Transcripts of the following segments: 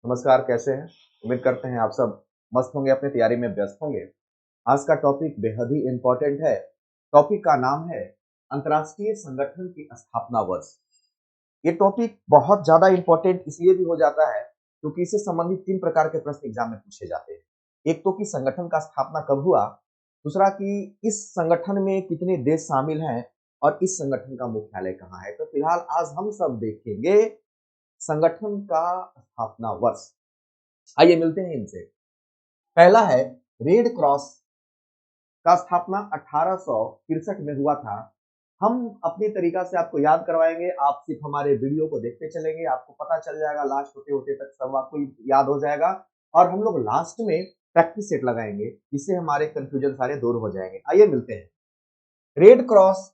नमस्कार, कैसे हैं? उम्मीद करते हैं आप सब मस्त होंगे, अपनी तैयारी में व्यस्त होंगे। आज का टॉपिक बेहद ही इम्पोर्टेंट है। टॉपिक का नाम है अंतर्राष्ट्रीय संगठन की स्थापना वर्ष। ये टॉपिक बहुत ज़्यादा इम्पोर्टेंट इसलिए भी हो जाता है क्योंकि इससे संबंधित 3 प्रकार के प्रश्न एग्जाम में पूछे जाते हैं। एक तो कि संगठन का स्थापना कब हुआ, दूसरा कि इस संगठन में कितने देश शामिल हैं और इस संगठन का मुख्यालय कहाँ है। तो फिलहाल आज हम सब देखेंगे संगठन का स्थापना वर्ष। आइए मिलते हैं इनसे। पहला है रेड क्रॉस का स्थापना 1863 में हुआ था। हम अपने तरीका से आपको याद करवाएंगे, आप सिर्फ हमारे वीडियो को देखते चलेंगे, आपको पता चल जाएगा, लास्ट होते होते तक सब आपको याद हो जाएगा। और हम लोग लास्ट में प्रैक्टिस सेट लगाएंगे जिससे हमारे कंफ्यूजन सारे दूर हो जाएंगे। आइए मिलते हैं। रेड क्रॉस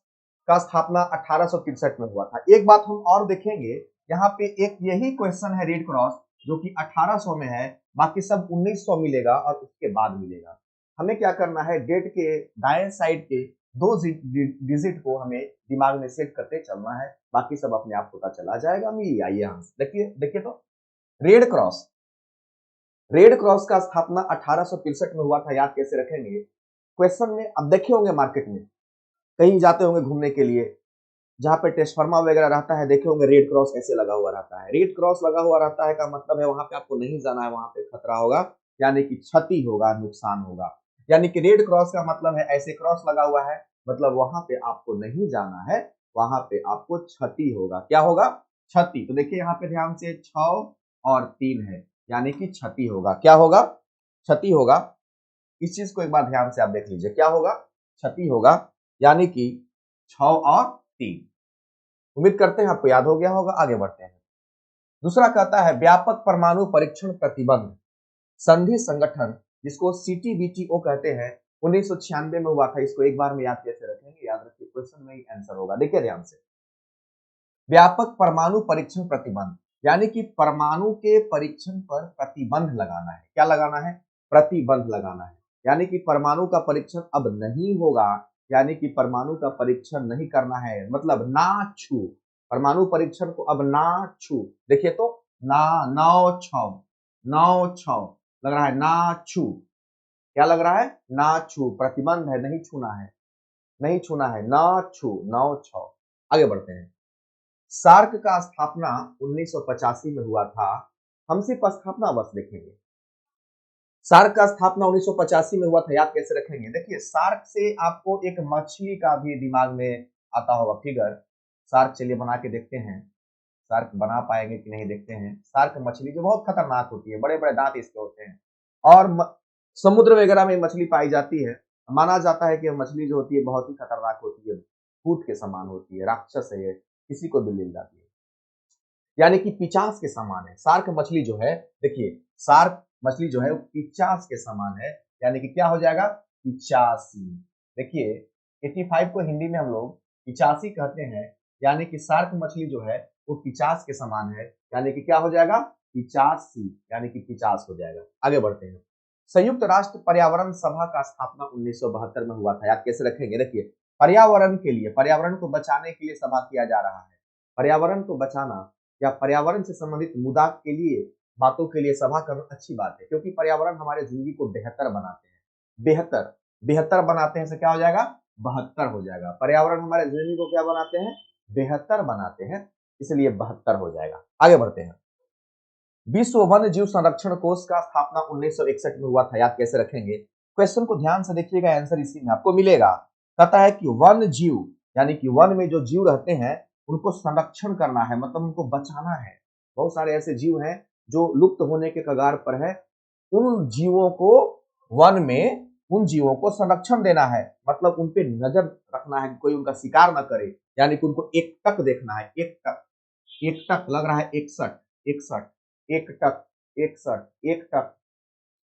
का स्थापना 1863 में हुआ था। एक बात हम और देखेंगे, यहाँ पे एक यही क्वेश्चन है रेड क्रॉस जो कि 1800 में है, बाकी सब 1900 मिलेगा और उसके बाद मिलेगा। हमें क्या करना है, डेट के दाएं साइड के दो डिजिट को हमें दिमाग में सेट करते चलना है, बाकी सब अपने आप पता चला जाएगा। मिल आइए आंसर देखिए देखिए तो रेड क्रॉस का स्थापना 1863 में हुआ था। याद कैसे रखेंगे, क्वेश्चन में अब देखे होंगे मार्केट में कहीं जाते होंगे घूमने के लिए, जहां पे ट्रांसफार्मर वगैरह रहता है, देखे होंगे रेड क्रॉस ऐसे लगा हुआ रहता है। रेड क्रॉस लगा हुआ रहता है का मतलब है वहां पे आपको नहीं जाना है, वहां पे खतरा होगा, यानी कि क्षति होगा, नुकसान होगा। यानी कि रेड क्रॉस का मतलब है ऐसे क्रॉस लगा हुआ है, मतलब वहां पे आपको नहीं जाना है, वहां पे आपको क्षति होगा। क्या होगा? क्षति। तो देखिए यहाँ पे ध्यान से 6 और 3 है, यानी कि क्षति होगा। क्या होगा? क्षति होगा। इस चीज को एक बार ध्यान से आप देख लीजिए, क्या होगा? क्षति होगा, यानी कि 6 और 3। उम्मीद करते हैं आपको याद हो गया होगा। आगे बढ़ते हैं। दूसरा कहता है व्यापक परमाणु परीक्षण प्रतिबंध संधि संगठन, जिसको सीटीबीटीओ कहते हैं, 1996 में हुआ था। इसको एक बार में याद कैसे रखेंगे, याद रखिए क्वेश्चन में ही आंसर होगा। देखिए ध्यान से, व्यापक परमाणु परीक्षण प्रतिबंध यानी कि परमाणु के परीक्षण पर प्रतिबंध लगाना है। क्या लगाना है? प्रतिबंध लगाना है, यानी कि परमाणु का परीक्षण अब नहीं होगा, यानी कि परमाणु का परीक्षण नहीं करना है, मतलब ना छू। परमाणु परीक्षण को अब ना छू। देखिए तो, ना, नौ छ, नौ छ लग रहा है, ना छू। क्या लग रहा है? ना छू। प्रतिबंध है, नहीं छूना है, नहीं छूना है, ना छू, नौ छ। आगे बढ़ते हैं। सार्क का स्थापना 1985 में हुआ था। हम सिर्फ स्थापना वर्ष देखेंगे। सार्क का स्थापना 1985 में हुआ था। याद कैसे रखेंगे, देखिए सार्क से आपको एक मछली का भी दिमाग में आता होगा फिगर। सार्क चलिए बना के देखते हैं, सार्क बना पाएंगे कि नहीं देखते हैं। सार्क मछली जो बहुत खतरनाक होती है, बड़े बड़े दांत इसके होते हैं और समुद्र वगैरह में मछली पाई जाती है। माना जाता है कि मछली जो होती है बहुत ही खतरनाक होती है, भूत के समान होती है, राक्षस है ये, किसी को भी मिल जाती है, यानी कि पिचास के समान है। शार्क मछली जो है, देखिए शार्क मछली जो है वो पिचास के समान है, यानी कि क्या हो जाएगा? पिचासी। देखिए 85 को हिंदी में हम लोग पिचासी कहते हैं, यानी कि शार्क मछली जो है वो पिचास के समान है, यानी कि क्या हो जाएगा? पिचासी, यानी कि 50 हो जाएगा। आगे बढ़ते हैं। संयुक्त राष्ट्र पर्यावरण सभा का स्थापना 1972 में हुआ था। याद कैसे रखेंगे, देखिए पर्यावरण के लिए, पर्यावरण को बचाने के लिए सभा किया जा रहा है। पर्यावरण को बचाना या पर्यावरण से संबंधित मुद्दा के लिए, बातों के लिए सभा करना अच्छी बात है, क्योंकि पर्यावरण हमारे जिंदगी को बेहतर बनाते हैं। बेहतर, बेहतर बनाते हैं से क्या हो जाएगा? 72 हो जाएगा। पर्यावरण हमारे जिंदगी को क्या बनाते हैं? बेहतर बनाते हैं, इसलिए 72 हो जाएगा। आगे बढ़ते हैं। विश्व वन्य जीव संरक्षण कोष का स्थापना 1961 में हुआ था। याद कैसे रखेंगे, क्वेश्चन को ध्यान से देखिएगा, आंसर इसी में आपको मिलेगा। कहता है कि वन्य जीव यानी कि वन में जो जीव रहते हैं उनको संरक्षण करना है, मतलब उनको बचाना है। बहुत सारे ऐसे जीव हैं जो लुप्त होने के कगार पर है, उन जीवों को वन में, उन जीवों को संरक्षण देना है, मतलब उन पे नजर रखना है, कोई उनका शिकार न करे, यानी कि उनको एक टक देखना है। एक टक, एक टक लग रहा है 61, 61, एक टक, 61, एक टक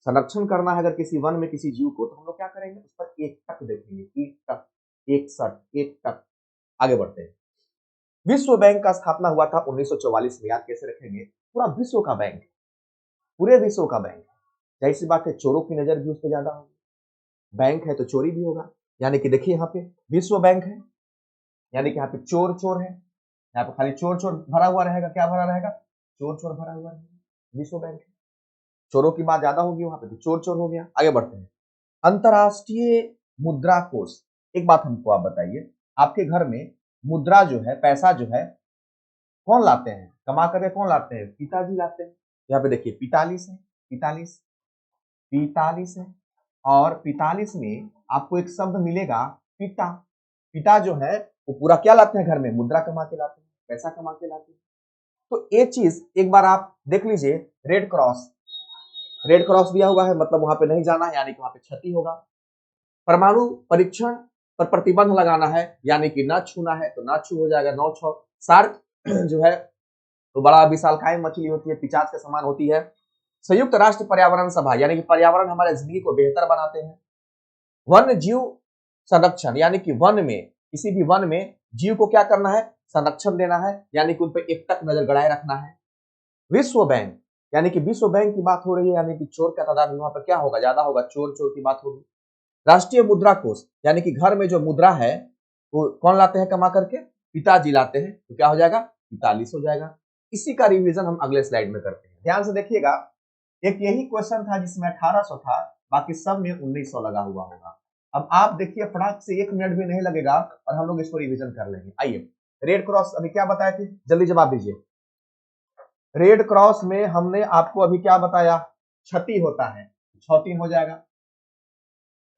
संरक्षण करना है। अगर किसी वन में किसी जीव को, तो हम लोग क्या करेंगे, उस पर एक टक देखेंगे, एक टक, 61, एक टक। आगे बढ़ते हैं। विश्व बैंक का स्थापना हुआ था 1944 में। याद कैसे रखेंगे, पूरा विश्व का बैंक, पूरे विश्व का बैंक। जाहिर सी बात है चोरों की नजर भी उस पर ज्यादा होगी, बैंक है तो चोरी भी होगा, यानी कि देखिए यहाँ पे विश्व बैंक है, यानी कि यहाँ पे चोर चोर है, यहाँ पे खाली चोर चोर भरा हुआ रहेगा। क्या भरा रहेगा? चोर चोर भरा हुआ रहेगा। विश्व बैंक है। चोरों की बात ज्यादा होगी वहां पे, तो चोर चोर हो गया। आगे बढ़ते हैं। अंतरराष्ट्रीय मुद्रा कोष, एक बात हमको आप बताइए, आपके घर में मुद्रा जो है, पैसा जो है, कौन लाते हैं? कमा करके कौन लाते हैं? पिताजी लाते हैं। यहाँ पे देखिए 45 है, 45, 45 है, और 45 में आपको एक शब्द मिलेगा पिता। पिता जो है वो पूरा क्या लाते हैं घर में? मुद्रा कमा के लाते हैं, पैसा कमा के लाते हैं। तो एक चीज एक बार आप देख लीजिए, रेड क्रॉस, रेड क्रॉस दिया हुआ है, मतलब वहां पे नहीं जाना है, यानी कि वहां पे क्षति होगा। परमाणु परीक्षण पर प्रतिबंध लगाना है, यानी कि न छूना है तो न छू हो जाएगा, 9-6। सार्क जो है तो बड़ा विशालकाय मछली होती है, पिचाच के समान होती है। संयुक्त राष्ट्र पर्यावरण सभा, यानी कि पर्यावरण हमारे जिंदगी को बेहतर बनाते हैं। वन्य जीव संरक्षण, यानी कि वन में, किसी भी वन में जीव को क्या करना है? संरक्षण देना है, यानी कि उन पर एकटक नजर गड़ाए रखना है। विश्व बैंक, यानी कि विश्व बैंक की बात हो रही है, यानी कि चोर का तादाद वहां पर क्या होगा? ज्यादा होगा, चोर चोर की बात होगी। राष्ट्रीय मुद्रा कोष, यानी कि घर में जो मुद्रा है वो कौन लाते हैं कमा करके? पिताजी लाते हैं, तो क्या हो जाएगा? 45 हो जाएगा। इसी का रिवीजन हम अगले स्लाइड में करते हैं, ध्यान से देखिएगा। एक यही क्वेश्चन था जिसमें 1800 था, बाकी सब में 1900 लगा हुआ होगा। अब आप देखिए, फटाक से 1 मिनट भी नहीं लगेगा और हम लोग इसको रिवीजन कर लेंगे। आइए, रेड क्रॉस अभी क्या बताए थे, जल्दी जवाब दीजिए। रेड क्रॉस में हमने आपको अभी क्या बताया? क्षति होता है, 6-3 हो जाएगा।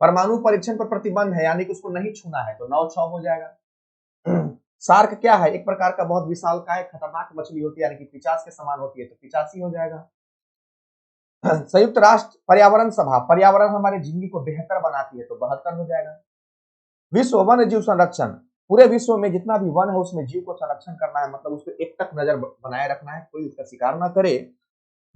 परमाणु परीक्षण पर प्रतिबंध है, यानी कि उसको नहीं छूना है, तो 9-6 हो जाएगा। शार्क क्या है? एक प्रकार का बहुत विशालकाय खतरनाक मछली होती है, यानी कि पिचास के समान होती है, तो 85 हो जाएगा। संयुक्त राष्ट्र पर्यावरण सभा, पर्यावरण हमारी जिंदगी को बेहतर बनाती है, तो 72 हो जाएगा। विश्व वन जीव संरक्षण, पूरे विश्व में जितना भी वन है उसमें जीव को संरक्षण करना है, मतलब उस पर एक तक नजर बनाए रखना है, कोई उसका शिकार ना करे।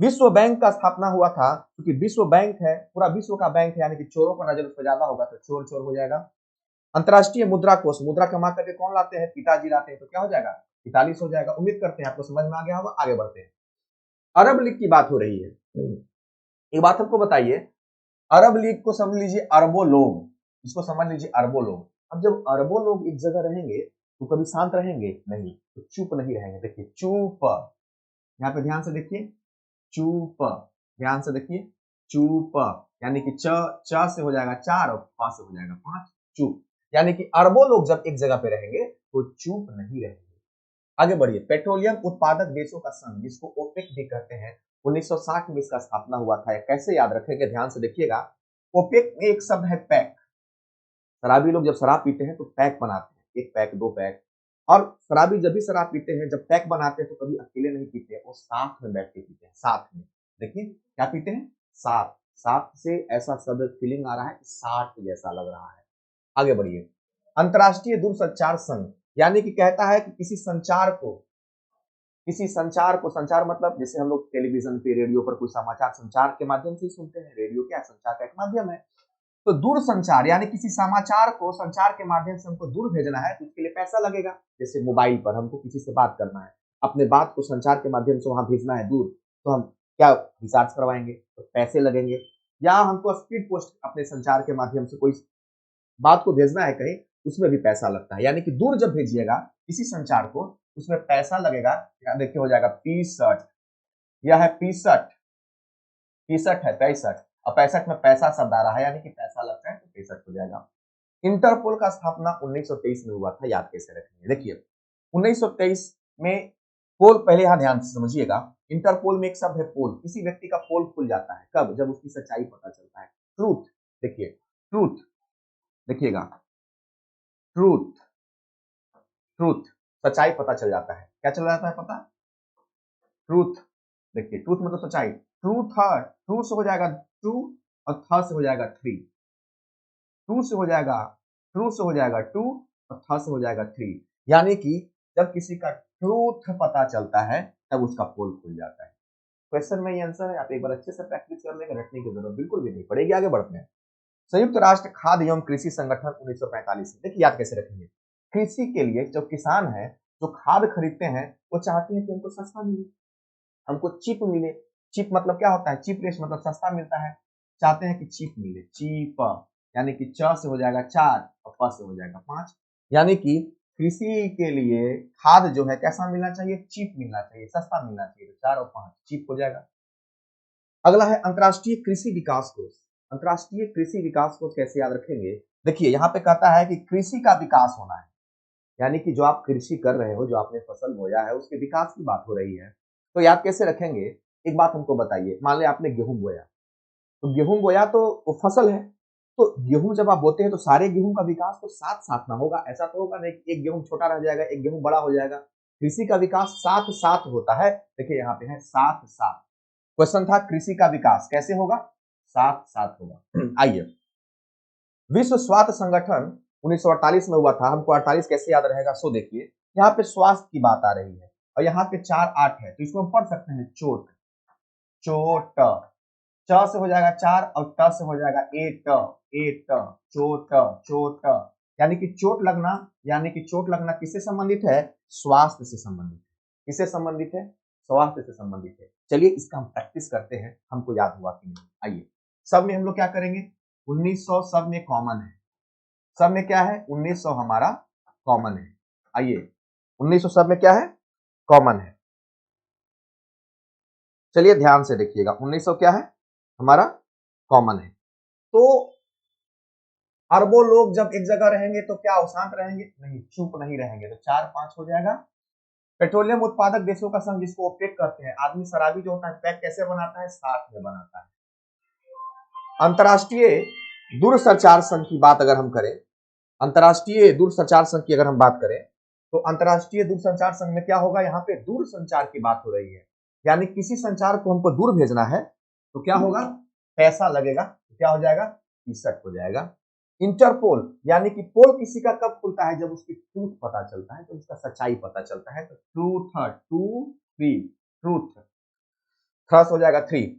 विश्व बैंक का स्थापना हुआ था, क्योंकि विश्व बैंक है, पूरा विश्व का बैंक है, यानी कि चोरों का नजर उस पर ज्यादा होगा, तो चोर चोर हो जाएगा। अंतरराष्ट्रीय मुद्रा कोष, मुद्रा कमा करके कौन लाते हैं? पिताजी लाते हैं, तो क्या हो जाएगा? 45 हो जाएगा। उम्मीद करते हैं आपको समझ में आ गया होगा। आगे बढ़ते हैं। अरब लीग की बात हो रही है। एक बात हमको बताइए, अरब लीग को समझ लीजिए अरबों लोग, इसको समझ लीजिए अरबों लोग। अब जब अरबों लोग एक जगह रहेंगे तो कभी शांत रहेंगे नहीं, तो चुप नहीं रहेंगे। देखिए चुप, यहाँ पे ध्यान से देखिए, चुप, ध्यान से देखिए, चुप, यानी कि च से हो जाएगा 4 और प से हो जाएगा 5, चुप। यानी कि अरबों लोग जब एक जगह पे रहेंगे तो चुप नहीं रहेंगे। आगे बढ़िए। पेट्रोलियम उत्पादक देशों का संघ, जिसको ओपेक भी कहते हैं, 1960 में इसका स्थापना हुआ था। कैसे याद रखेंगे, ध्यान से देखिएगा। ओपेक में एक शब्द है पैक। शराबी लोग जब शराब पीते हैं तो पैक बनाते हैं, 1 पैक 2 पैक। और शराबी जब भी शराब पीते हैं, जब पैक बनाते हैं, तो कभी अकेले नहीं पीते, वो साथ में बैठ के पीते हैं, साथ में। देखिए क्या पीते हैं? साथ। साथ से ऐसा शब्द फीलिंग आ रहा है, साथ जैसा लग रहा है। आगे बढ़िए। अंतरराष्ट्रीय दूरसंचार संघ, यानी कि कहता है कि किसी संचार को, संचार मतलब जैसे हम लोग टेलीविजन पे, रेडियो पर कोई समाचार संचार के माध्यम से ही सुनते हैं, रेडियो क्या संचार का एक माध्यम है। तो दूर संचार, यानी किसी समाचार को संचार के माध्यम से हमको दूर भेजना है, तो उसके लिए पैसा लगेगा। जैसे मोबाइल पर हमको किसी से बात करना है, अपने बात को संचार के माध्यम से वहां भेजना है दूर, तो हम क्या रिचार्ज करवाएंगे, तो पैसे लगेंगे। या हमको स्पीड पोस्ट अपने संचार के माध्यम से कोई बात को भेजना है कहीं, उसमें भी पैसा लगता है। यानी कि दूर जब भेजिएगा किसी संचार को, उसमें पैसा लगेगा। यहाँ देखिए हो जाएगा 65, यह है 65, 65 है 65, और 65 में पैसा शब्द आ रहा है, यानी कि पैसा लगता है, तो 65 हो जाएगा। इंटरपोल का स्थापना 1923 में हुआ था, याद कैसे रखेंगे? देखिए 1923 में पोल, पहले यहां ध्यान से समझिएगा। इंटरपोल में एक शब्द है पोल, किसी व्यक्ति का पोल खुल जाता है, कब? जब उसकी सच्चाई पता चलता है। ट्रूथ, देखिए ट्रूथ, देखिएगा ट्रूथ, ट्रूथ, सच्चाई पता चल जाता है। क्या चल जाता है पता? ट्रूथ। देखिए ट्रूथ मतलब सच्चाई। ट्रूथ, ट्रू से हो जाएगा ट्रू, और थ से हो जाएगा थ्री। टू से हो जाएगा, ट्रू से हो जाएगा टू, और थ से हो जाएगा थ्री। यानी कि जब किसी का ट्रूथ पता चलता है तब उसका पोल खुल जाता है। क्वेश्चन में ये आंसर है, आप एक बार अच्छे से प्रैक्टिस कर लेंगे, रटने की जरूरत बिल्कुल भी नहीं पड़ेगी। आगे बढ़ते हैं। संयुक्त राष्ट्र खाद्य एवं कृषि संगठन 1945। देखिए याद कैसे रखेंगे। कृषि के लिए जो किसान है, जो खाद खरीदते हैं, वो चाहते हैं कि हमको सस्ता मिले, हमको चीप मिले। चीप मतलब क्या होता है? चीप रेट मतलब सस्ता मिलता है, चाहते हैं कि चीप मिले, चीप, यानी कि च से हो जाएगा 4 और प से हो जाएगा 5। यानी कि कृषि के लिए खाद जो है कैसा मिलना चाहिए? चीप मिलना चाहिए, सस्ता मिलना चाहिए, तो 4 और 5 चीप हो जाएगा। अगला है अंतर्राष्ट्रीय कृषि विकास कोष। अंतर्राष्ट्रीय कृषि विकास कोष कैसे याद रखेंगे? देखिए यहाँ पे कहता है कि कृषि का विकास होना है, यानी कि जो आप कृषि कर रहे हो, जो आपने फसल बोया है, उसके विकास की बात हो रही है। तो याद कैसे रखेंगे? एक बात हमको बताइए, मान लिया आपने गेहूं बोया, तो गेहूं बोया तो वो फसल है, तो गेहूं जब आप बोते हैं तो सारे गेहूं का विकास तो साथ साथ ना होगा। ऐसा तो होगा नहीं कि एक गेहूं छोटा रह जाएगा, एक गेहूं बड़ा हो जाएगा। कृषि का विकास साथ साथ होता है। देखिए यहाँ पे है साथ साथ। क्वेश्चन था कृषि का विकास कैसे होगा? साथ साथ होगा। आइए, विश्व स्वास्थ्य संगठन 1948 में हुआ था। हमको 48 कैसे याद रहेगा? सो देखिए यहाँ पे स्वास्थ्य की बात आ रही है और यहाँ पे 4 8 है, तो इसको हम पढ़ सकते हैं चोट। चोट, च से हो जाएगा 4 और ट से हो जाएगा एट। एट, चोट। चोट यानी कि चोट लगना, यानी कि चोट लगना किससे संबंधित है? स्वास्थ्य से संबंधित है। किससे संबंधित है? स्वास्थ्य से संबंधित है। चलिए इसका हम प्रैक्टिस करते हैं, हमको याद हुआ कि नहीं। आइए, सब में हम लोग क्या करेंगे? 1900 सब में कॉमन है। सब में क्या है? 1900 हमारा कॉमन है। आइए, 1900 सब में क्या है? कॉमन है। चलिए ध्यान से देखिएगा, 1900 क्या है? हमारा कॉमन है। तो अरबों लोग जब एक जगह रहेंगे तो क्या वो शांत रहेंगे? नहीं, चुप नहीं रहेंगे। तो 4 5 हो जाएगा। पेट्रोलियम उत्पादक देशों का संघ, जिसको ओपेक कहते हैं। आदमी शराबी जो होता है पैक कैसे बनाता है? साथ में बनाता है। अंतर्राष्ट्रीय दूरसंचार संघ की बात अगर हम करें, अंतर्राष्ट्रीय दूरसंचार संघ की अगर हम बात करें, तो अंतर्राष्ट्रीय दूरसंचार संघ में क्या होगा? यहाँ पे दूर संचार की बात हो रही है, यानी किसी संचार को हमको दूर भेजना है तो क्या होगा? पैसा लगेगा। तो क्या हो जाएगा? 63 हो जाएगा। इंटरपोल, यानी कि पोल किसी का कब खुलता है? जब उसकी ट्रूथ पता चलता है, तो उसका सच्चाई पता चलता है। तो ट्रूथ, टू थ्री, ट्रूथ, थ्रस हो जाएगा 3।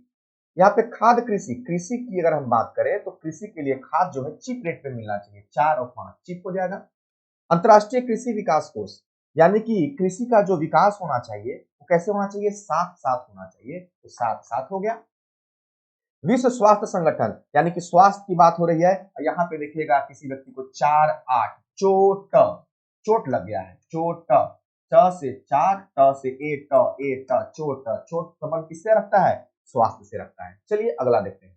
यहाँ पे खाद कृषि, कृषि की अगर हम बात करें तो कृषि के लिए खाद जो है चीप रेट पे मिलना चाहिए। 4 और 5 चीप हो जाएगा। अंतर्राष्ट्रीय कृषि विकास कोष, यानी कि कृषि का जो विकास होना चाहिए वो कैसे होना चाहिए? साथ साथ होना चाहिए। तो साथ साथ हो गया। विश्व स्वास्थ्य संगठन, यानी कि स्वास्थ्य की बात हो रही है। यहाँ पे देखिएगा किसी व्यक्ति को 4 8 चोट, चोट लग गया है। चोट, च से 4 ट से एट, एट चोट। चोट संबंध किससे रखता है? स्वास्थ्य से रखता है। चलिए अगला देखते हैं।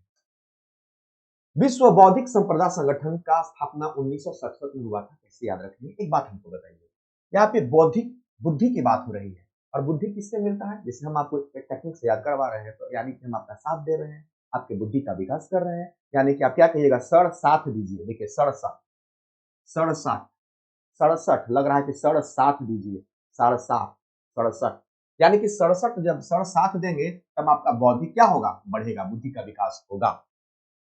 विश्व बौद्धिक संपदा संगठन का स्थापना 1967 में हुआ था। कैसे याद रखेंगे? एक बात हमको बताइए। यहाँ पे बौद्धिक बुद्धि की बात हो रही है, और बुद्धि किससे मिलता है? जैसे हम आपको एक टेक्निक से याद करवा रहे हैं, तो यानी कि हम आपका साथ दे रहे हैं, आपके बुद्धि का विकास कर रहे हैं। यानी कि आप क्या कहिएगा? सड़ साथ दीजिए। देखिए सड़सठ, सड़सठ, सड़सठ लग रहा है कि सड़ साथ दीजिए। सड़साठ, सड़सठ, यानी कि 67 जब सड़ साथ देंगे तब आपका बौद्धिक क्या होगा? बढ़ेगा, बुद्धि का विकास होगा।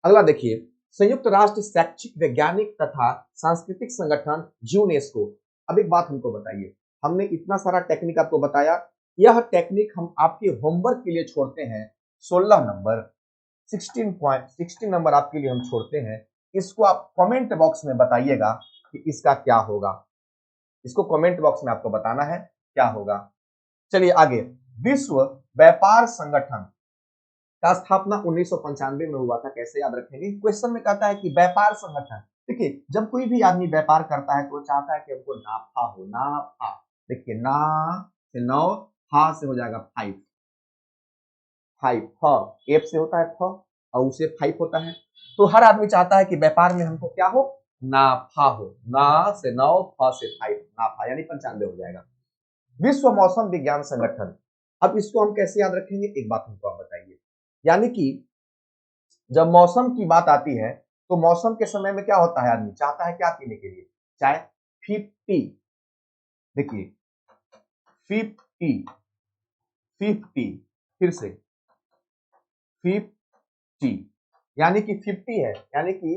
अगला देखिए, संयुक्त राष्ट्र शैक्षिक वैज्ञानिक तथा सांस्कृतिक संगठन यूनेस्को। अब एक बात हमको बताइए, हमने इतना सारा टेक्निक आपको बताया, यह टेक्निक हम आपके होमवर्क के लिए छोड़ते हैं। 16 नंबर, 16 नंबर आपके लिए हम छोड़ते हैं। इसको आप कमेंट बॉक्स में बताइएगा कि इसका क्या होगा। इसको कमेंट बॉक्स में आपको बताना है क्या होगा। चलिए आगे, विश्व व्यापार संगठन का स्थापना 1995 में हुआ था। कैसे याद रखेंगे? क्वेश्चन में कहता है कि व्यापार संगठन। देखिए जब कोई भी आदमी व्यापार करता है तो वो चाहता है कि हमको नाफा हो। नाफा, देखिए ना से 9, हा से हो जाएगा 5, 5 फ, एफ से होता है फ और उसे 5 होता है। तो हर आदमी चाहता है कि व्यापार में हमको क्या हो? नाफा हो। ना से 9, फ से 5, नाफा, यानी 95 हो जाएगा। विश्व मौसम विज्ञान संगठन, अब इसको हम कैसे याद रखेंगे? एक बात हमको आप बताइए। यानी कि जब मौसम की बात आती है तो मौसम के समय में क्या होता है? आदमी चाहता है क्या पीने के लिए? चाय। 50, देखिए 50, 50, फिर से 50, यानी कि 50 है, यानी कि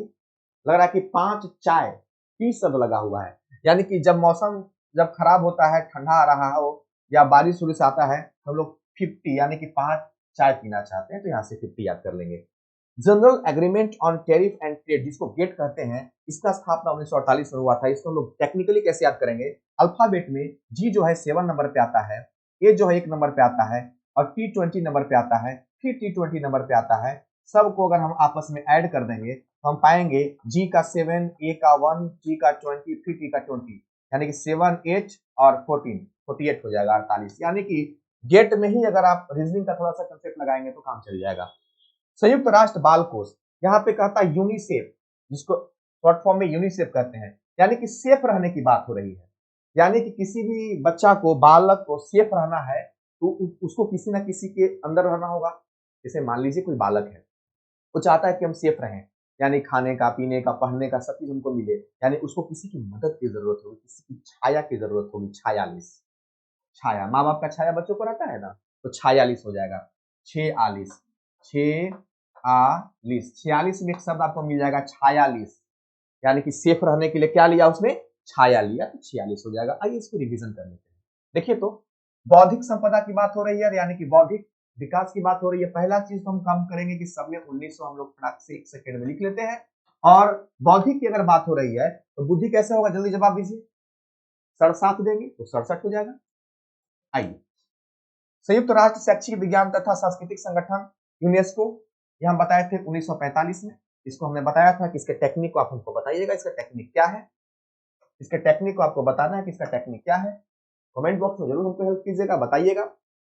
लग रहा है कि 5 चाय, पी शब्द लगा हुआ है। यानी कि जब मौसम जब खराब होता है, ठंडा आ रहा हो या बारिश उरिश आता है, हम लोग 50 यानी कि 5 चाय पीना चाहते हैं, तो यहाँ से 50 याद कर लेंगे। General agreement on tariff and trade, जिसको गेट कहते हैं, इसका स्थापना 1948 में हुआ था। इसको हम लोग टेक्निकली कैसे याद करेंगे? अल्फाबेट में जी जो है 7 नंबर पे आता है, ए जो है 1 नंबर पे आता है और T20 नंबर पे आता है, फिर T20 नंबर पे आता है। सबको अगर हम आपस में ऐड कर देंगे तो हम पाएंगे जी का 7, ए का 1, टी का 20, फिर टी का 20, यानी कि 7 8 और 14, 48 हो जाएगा 48। यानी कि गेट में ही अगर आप रीजनिंग का थोड़ा सा कंसेप्ट लगाएंगे तो काम चल जाएगा। संयुक्त राष्ट्र बाल कोष, यहाँ पे कहता है यूनिसेफ, जिसको शॉर्ट फॉर्म में यूनिसेफ कहते हैं, यानी कि सेफ रहने की बात हो रही है। यानी कि किसी भी बच्चा को, बालक को सेफ रहना है तो उसको किसी ना किसी के अंदर रहना होगा। जैसे मान लीजिए कोई बालक है, वो चाहता है कि हम सेफ रहें, यानी खाने का, पीने का, पढ़ने का सब चीज हमको मिले, यानी उसको किसी की मदद की जरूरत होगी, किसी की छाया की जरूरत होगी। छायालिस, छाया, माँ बाप का छाया बच्चों को रहता है ना, तो छायालिस हो जाएगा। 46, 46, 46 में एक शब्द आपको मिल जाएगा छायालिस, यानी कि सेफ रहने के लिए क्या लिया उसने, छाया लिया, तो 46 हो जाएगा। आइए इसको रिवीजन कर लेते हैं। देखिए तो बौद्धिक संपदा की बात हो रही है, यानी कि बौद्धिक विकास की बात हो रही है। पहला चीज तो हम काम करेंगे कि सब में 1900 हम लोग फटाक से 1 सेकंड में लिख लेते हैं। और बौद्धिक की अगर बात हो रही है तो बुद्धि कैसे होगा, जल्दी जवाब दीजिए। 67 देंगे तो 67 हो जाएगा। आइए, संयुक्त राष्ट्र शैक्षिक विज्ञान तथा सांस्कृतिक संगठन यूनेस्को, यह हम बताए थे 1945 में। इसको हमने बताया था कि इसके टेक्निक को आप हमको बताइएगा, इसका टेक्निक क्या है। इसके टेक्निक को आपको बताना है कि इसका टेक्निक क्या है। कमेंट बॉक्स में जरूर हमको हेल्प कीजिएगा, बताइएगा,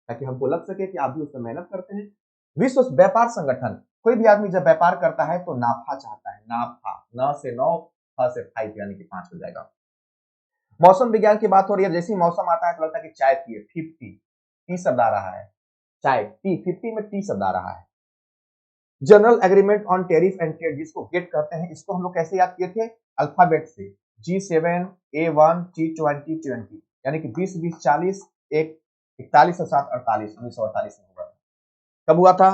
ताकि हमको लग सके कि आप भी उसमें मेहनत करते हैं। विश्व व्यापार संगठन, कोई भी आदमी जब व्यापार करता है तो नाफा चाहता है, नाफा, 9 से 9, 5 से 5 यानी कि 5 हो जाएगा। मौसम विज्ञान की बात हो रही है, जैसे ही मौसम आता है तो लगता है कि चाय पिए, 50, टी शब्द आ रहा है, चाय टी, 50 में टी शब्द आ रहा है। General agreement on tariff and trade, जिसको गेट कहते हैं, इसको हम लोग कैसे याद किए थे, अल्फाबेट से, G7 A1 T20 20, यानी कि 20 20 40 1 41 और 7 48, 1948 में हुआ था। कब हुआ था,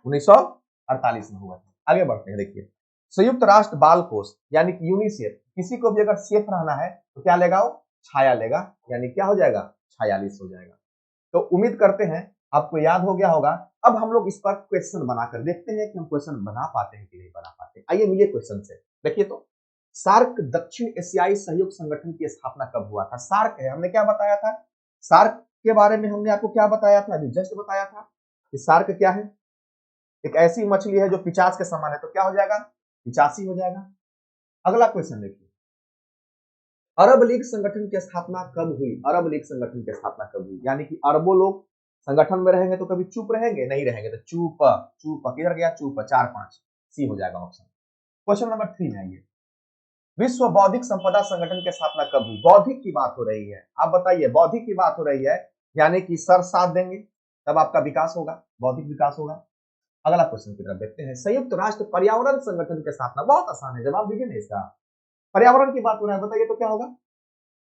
1948 में हुआ था। आगे बढ़ते हैं, देखिए संयुक्त राष्ट्र बाल कोष, यानी कि यूनिसेफ, किसी को भी अगर सेफ रहना है तो क्या लेगा, वो छाया लेगा, यानी क्या हो जाएगा, 46 हो जाएगा। तो उम्मीद करते हैं आपको याद हो गया होगा। अब हम लोग इस पर क्वेश्चन बनाकर देखते हैं कि हम क्वेश्चन बना पाते हैं कि नहीं बना पाते। आइए मिलिए क्वेश्चन से। देखिए तो सार्क दक्षिण एशियाई सहयोग संगठन की स्थापना कब हुआ था। सार्क है, हमने क्या बताया था, सार्क के बारे में हमने आपको क्या बताया था, अभी जस्ट बताया था कि सार्क क्या है, एक ऐसी मछली है जो पिचास के समान है, तो क्या हो जाएगा, 85 हो जाएगा। अगला क्वेश्चन देखिए, अरब लीग संगठन की स्थापना कब हुई। अरब लीग संगठन की स्थापना कब हुई, यानी कि अरबों लोग संगठन में रहेंगे तो कभी चुप रहेंगे, नहीं रहेंगे, तो चुप, चुप किधर गया, चुप, 4 5, सी हो जाएगा ऑप्शन। क्वेश्चन नंबर 3 में आइए, विश्व बौद्धिक संपदा संगठन की स्थापना कब हुई। बौद्धिक की बात हो रही है, आप बताइए, बौद्धिक की बात हो रही है, यानी कि सर साथ देंगे तब आपका विकास होगा, बौद्धिक विकास होगा। अगला क्वेश्चन की तरफ देखते हैं, संयुक्त राष्ट्र पर्यावरण संगठन की स्थापना, बहुत आसान है, जवाब दीजिए ना इसका। पर्यावरण की बात हो रहा है, बताइए तो क्या होगा।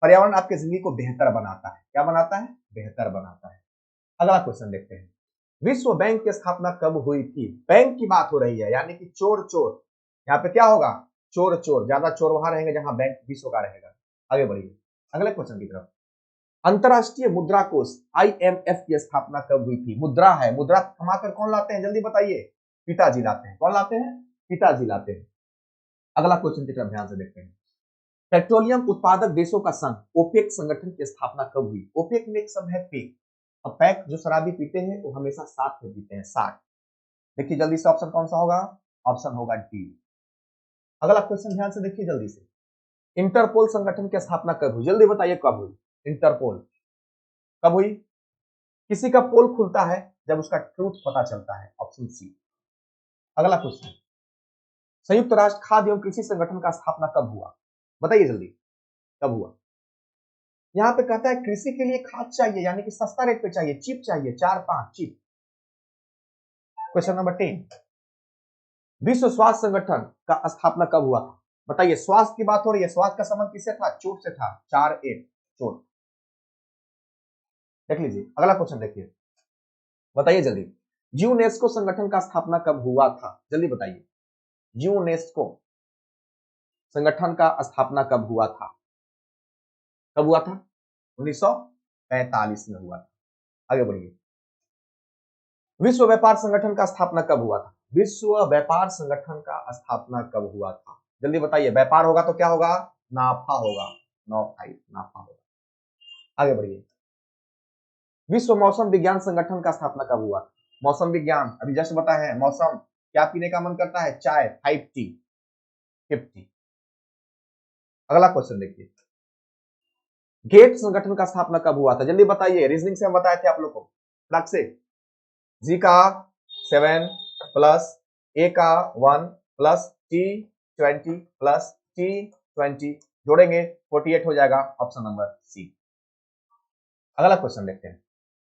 पर्यावरण आपकी जिंदगी को बेहतर बनाता है, क्या बनाता है, बेहतर बनाता है। अगला क्वेश्चन देखते हैं, विश्व बैंक की स्थापना कब हुई थी। बैंक की बात हो रही है, यानी कि चोर चोर, यहाँ पे क्या होगा, चोर चोर, ज्यादा चोर वहां रहेंगे जहां बैंक विश्व का रहेगा। आगे बढ़िए अगले क्वेश्चन की तरफ, अंतरराष्ट्रीय मुद्रा कोष IMF की स्थापना कब हुई थी। मुद्रा है, मुद्रा कमाकर कौन लाते हैं, जल्दी बताइए, पिताजी लाते हैं। कौन लाते हैं, पिताजी लाते हैं। अगला क्वेश्चन की तरफ ध्यान से देखते हैं, पेट्रोलियम उत्पादक देशों का संघ ओपेक संगठन की स्थापना कब हुई। ओपेक में एक शब्द है पेक, और पैक जो शराबी पीते हैं वो हमेशा साथ में पीते हैं, साथ। देखिए जल्दी से ऑप्शन कौन सा होगा, ऑप्शन होगा डी। अगला क्वेश्चन ध्यान से देखिए जल्दी से, इंटरपोल संगठन की स्थापना कब हुई, जल्दी बताइए कब हुई। इंटरपोल कब हुई, किसी का पोल खुलता है जब उसका ट्रूथ पता चलता है, ऑप्शन सी। अगला क्वेश्चन, संयुक्त राष्ट्र खाद्य एवं कृषि संगठन का स्थापना कब हुआ, बताइए जल्दी, कब हुआ। यहाँ पे कहता है कृषि के लिए खाद चाहिए, यानी कि सस्ता रेट पे चाहिए, चिप चाहिए, 4 5 चिप। क्वेश्चन नंबर 10, विश्व स्वास्थ्य संगठन का स्थापना कब हुआ था, बताइए। स्वास्थ्य की बात हो रही है, स्वास्थ्य का संबंध किससे था, चोट से था, 4 1 चोट। देख लीजिए अगला क्वेश्चन देखिए, बताइए जल्दी, यूनेस्को संगठन का स्थापना कब हुआ था, जल्दी बताइए। यूनेस्को संगठन का स्थापना कब हुआ था, कब हुआ था, 1945 में हुआ था। आगे बढ़िए, विश्व व्यापार संगठन का स्थापना कब हुआ था। विश्व व्यापार संगठन का स्थापना कब हुआ था, जल्दी बताइए। व्यापार होगा तो क्या होगा, नाफा होगा, 95 नाफा होगा। आगे बढ़िए, विश्व मौसम विज्ञान संगठन का स्थापना कब हुआ था। मौसम विज्ञान अभी जस्ट बताया है, मौसम क्या पीने का मन करता है, चाय, 5 टी 50। अगला क्वेश्चन देखिए, गेट संगठन का स्थापना कब हुआ था, जल्दी बताइए। रीजनिंग से हम बताए थे आप लोग को, अलग से, जी का 7 प्लस ए का 1 प्लस T20 प्लस T20 जोड़ेंगे 48 हो जाएगा, ऑप्शन नंबर सी। अगला क्वेश्चन देखते हैं।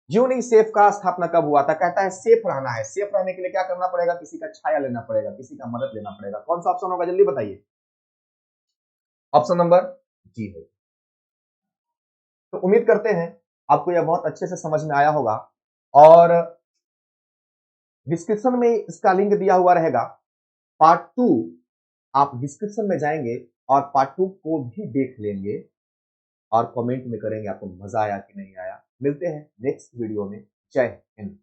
यूनिक सेफ का स्थापना कब हुआ था? कहता है सेफ रहना है, सेफ रहने के लिए क्या करना पड़ेगा? किसी का छाया लेना पड़ेगा, किसी का मदद लेना पड़ेगा। कौन सा ऑप्शन होगा, जल्दी बताइए। ऑप्शन नंबर जी है। तो उम्मीद करते हैं आपको यह बहुत अच्छे से समझ में आया होगा, और डिस्क्रिप्शन में इसका लिंक दिया हुआ रहेगा। पार्ट 2 आप डिस्क्रिप्शन में जाएंगे और पार्ट 2 को भी देख लेंगे और कमेंट में करेंगे आपको मजा आया कि नहीं आया। मिलते हैं नेक्स्ट वीडियो में। जय हिंद।